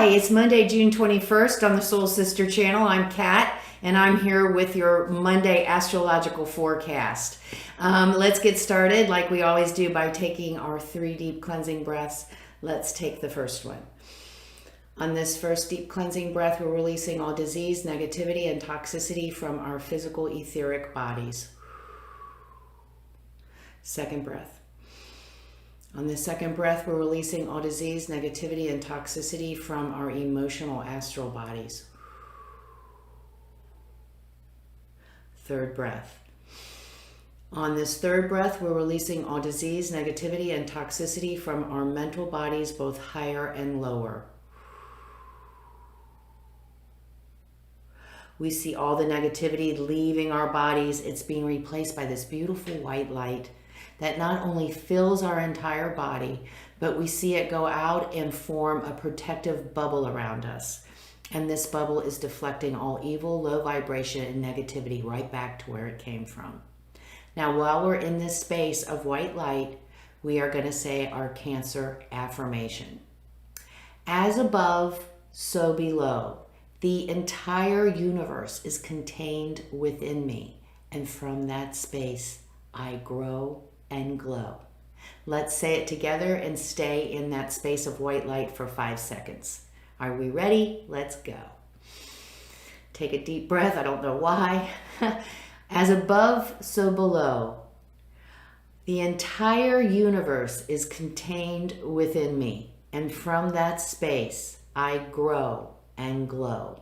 Hi, it's Monday, June 21st on the Soul Sister channel. I'm Kat, and I'm here with your Monday astrological forecast. Let's get started like we always do by taking our 3 deep cleansing breaths. Let's take the first one. On this first deep cleansing breath, we're releasing all disease, negativity, and toxicity from our physical etheric bodies. Second breath. On the second breath, we're releasing all disease, negativity, and toxicity from our emotional astral bodies. Third breath. On this third breath, we're releasing all disease, negativity, and toxicity from our mental bodies, both higher and lower. We see all the negativity leaving our bodies. It's being replaced by this beautiful white light that not only fills our entire body, but we see it go out and form a protective bubble around us. And this bubble is deflecting all evil, low vibration, and negativity right back to where it came from. Now, while we're in this space of white light, we are going to say our Cancer affirmation. As above, so below. The entire universe is contained within me, and from that space, I grow and glow. Let's say it together and stay in that space of white light for 5 seconds. Are we ready? Let's go. Take a deep breath. I don't know why. As above, so below. The entire universe is contained within me, and from that space, I grow and glow.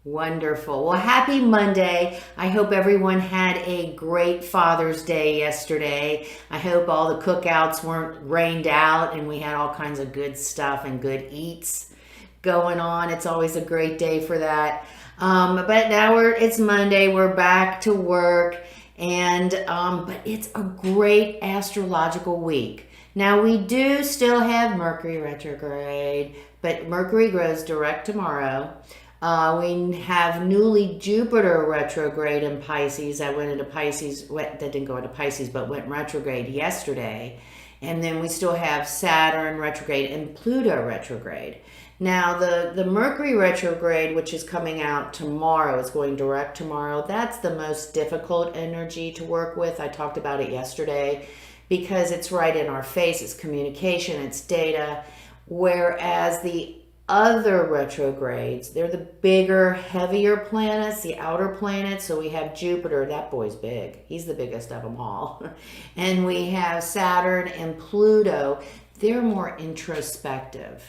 Wonderful. Well, happy Monday. I hope everyone had a great Father's Day yesterday. I hope all the cookouts weren't rained out and we had all kinds of good stuff and good eats going on. It's always a great day for that. But now it's Monday. We're back to work, and but it's a great astrological week. Now, we do still have Mercury retrograde, but Mercury goes direct tomorrow. We have newly Jupiter retrograde in Pisces. That went into Pisces. That didn't go into Pisces, but went retrograde yesterday. And then we still have Saturn retrograde and Pluto retrograde. Now, the Mercury retrograde, which is coming out tomorrow, is going direct tomorrow. That's the most difficult energy to work with. I talked about it yesterday because it's right in our face. It's communication, it's data. Whereas the other retrogrades, they're the bigger, heavier planets, the outer planets. So we have Jupiter, that boy's big. He's the biggest of them all. And we have Saturn and Pluto. They're more introspective.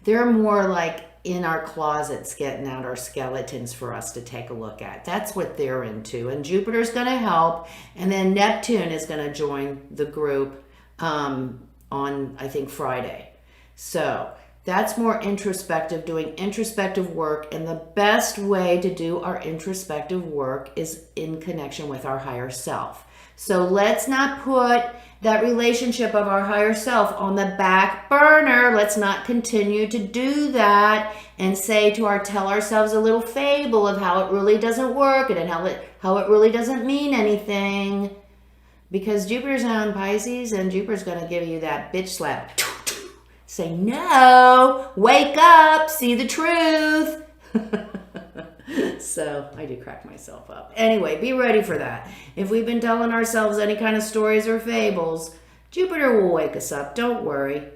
They're more like in our closets getting out our skeletons for us to take a look at. That's what they're into. And Jupiter's going to help. And then Neptune is going to join the group on, I think, Friday. So that's more introspective, doing introspective work. And the best way to do our introspective work is in connection with our higher self. So let's not put that relationship of our higher self on the back burner. Let's not continue to do that and tell ourselves a little fable of how it really doesn't work and how it really doesn't mean anything. Because Jupiter's now in Pisces, and Jupiter's going to give you that bitch slap. Say, no, wake up, see the truth. So I do crack myself up. Anyway, be ready for that. If we've been telling ourselves any kind of stories or fables, Jupiter will wake us up. Don't worry.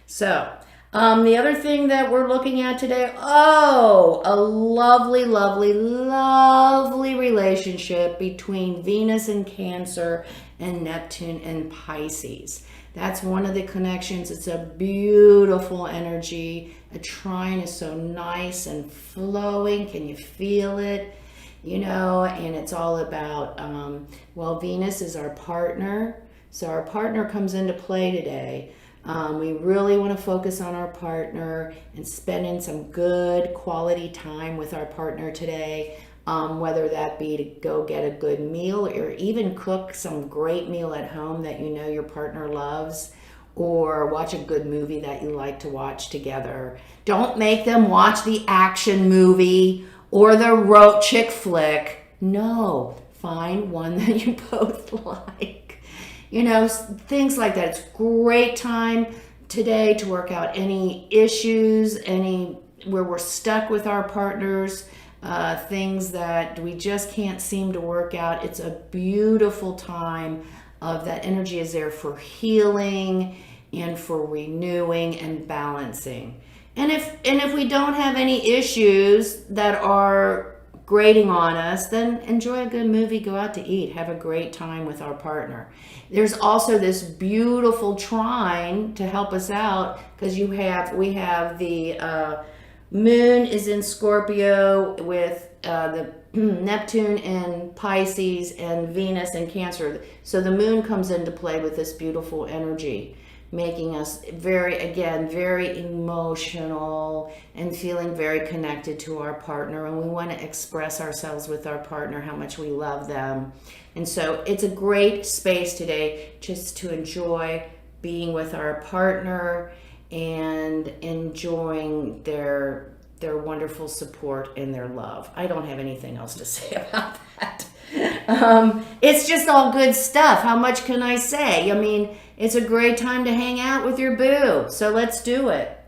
So the other thing that we're looking at today, a lovely, lovely, lovely relationship between Venus and Cancer and Neptune and Pisces. That's one of the connections. It's a beautiful energy. A trine is so nice and flowing. Can you feel it? And it's all about, Venus is our partner. So our partner comes into play today. We really want to focus on our partner and spending some good quality time with our partner today. Whether that be to go get a good meal or even cook some great meal at home that you know your partner loves, or watch a good movie that you like to watch together. Don't make them watch the action movie or the chick flick. No, find one that you both like. Things like that. It's a great time today to work out any issues, where we're stuck with our partners, things that we just can't seem to work out. It's a beautiful time of that energy is there for healing and for renewing and balancing. And if we don't have any issues that are grating on us, then enjoy a good movie, go out to eat, have a great time with our partner. There's also this beautiful trine to help us out, because we have the moon is in Scorpio with the Neptune in Pisces and Venus in Cancer. So the moon comes into play with this beautiful energy, making us very emotional and feeling very connected to our partner. And we want to express ourselves with our partner, how much we love them. And so it's a great space today just to enjoy being with our partner and enjoying their wonderful support and their love. I don't have anything else to say about that. It's just all good stuff. How much can I say? I mean, it's a great time to hang out with your boo. So let's do it.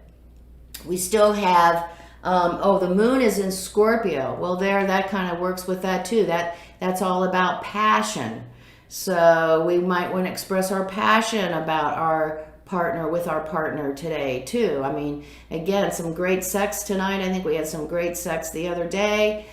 We still have, the moon is in Scorpio. Well, that kind of works with that too. That's all about passion. So we might want to express our passion about our partner today too. I mean, again, some great sex tonight. I think we had some great sex the other day.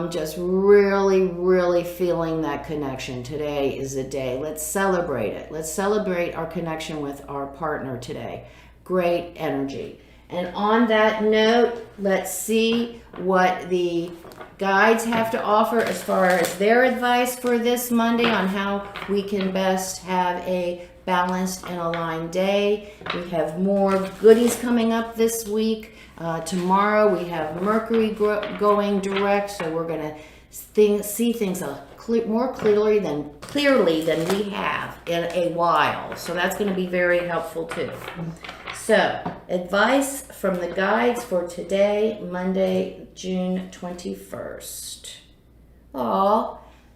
Just really feeling that connection. Today is the day. Let's celebrate it. Let's celebrate our connection with our partner today. Great energy. And on that note, let's see what the guides have to offer as far as their advice for this Monday on how we can best have a balanced and aligned day. We have more goodies coming up this week. Tomorrow we have Mercury going direct, so we're going to see things more clearly than we have in a while. So that's going to be very helpful too. So, advice from the guides for today, Monday, June 21st.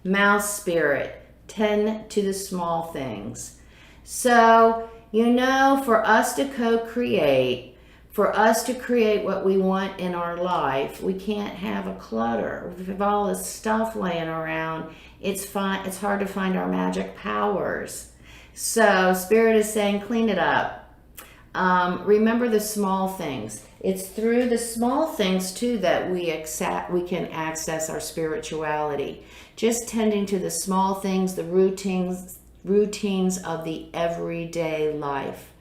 Mouse spirit, tend to the small things. So, for us to co-create, for us to create what we want in our life, we can't have a clutter. We have all this stuff laying around. It's hard to find our magic powers. So, Spirit is saying, clean it up. Remember the small things. It's through the small things too that we can access our spirituality. Just tending to the small things, the routines of the everyday life.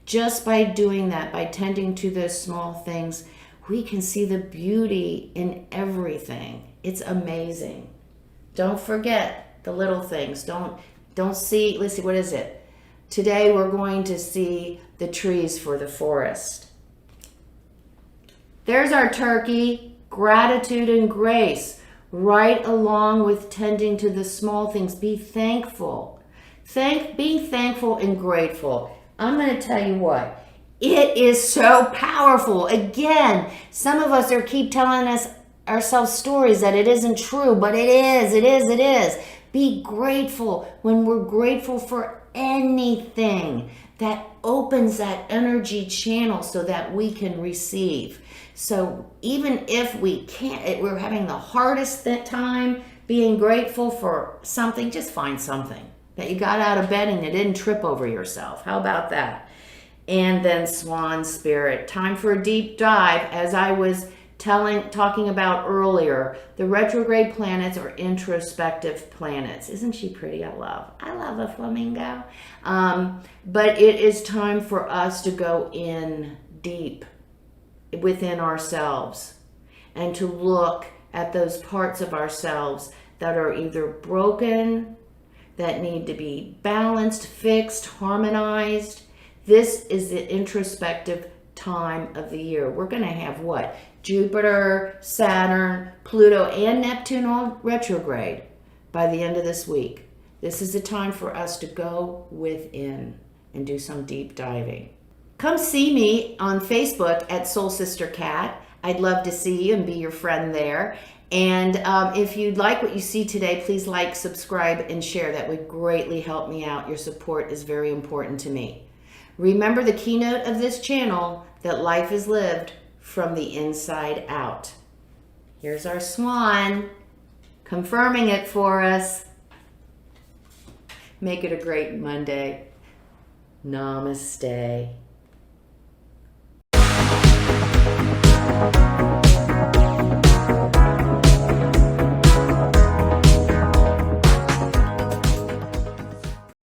Just by doing that, by tending to those small things, we can see the beauty in everything. It's amazing. Don't forget the little things. Let's see, what is it? Today we're going to see the trees for the forest. There's our turkey, gratitude and grace, right along with tending to the small things. Be thankful. Being thankful and grateful. I'm going to tell you what, it is so powerful. Again, some of us keep telling ourselves stories that it isn't true, but it is. Be grateful. When we're grateful for anything, that opens that energy channel so that we can receive. So even if we're having the hardest time being grateful for something, just find something that you got out of bed and you didn't trip over yourself. How about that? And then Swan Spirit, time for a deep dive. As I was talking about earlier, the retrograde planets are introspective planets. Isn't she pretty? I love a flamingo. But it is time for us to go in deep within ourselves and to look at those parts of ourselves that are either broken, that need to be balanced, fixed, harmonized. This is the introspective time of the year. We're going to have what? Jupiter, Saturn, Pluto, and Neptune all retrograde by the end of this week. This is the time for us to go within and do some deep diving. Come see me on Facebook at Soul Sister Cat. I'd love to see you and be your friend there. And if you like what you see today, please like, subscribe, and share. That would greatly help me out. Your support is very important to me. Remember the keynote of this channel, that life is lived from the inside out. Here's our swan, confirming it for us. Make it a great Monday. Namaste.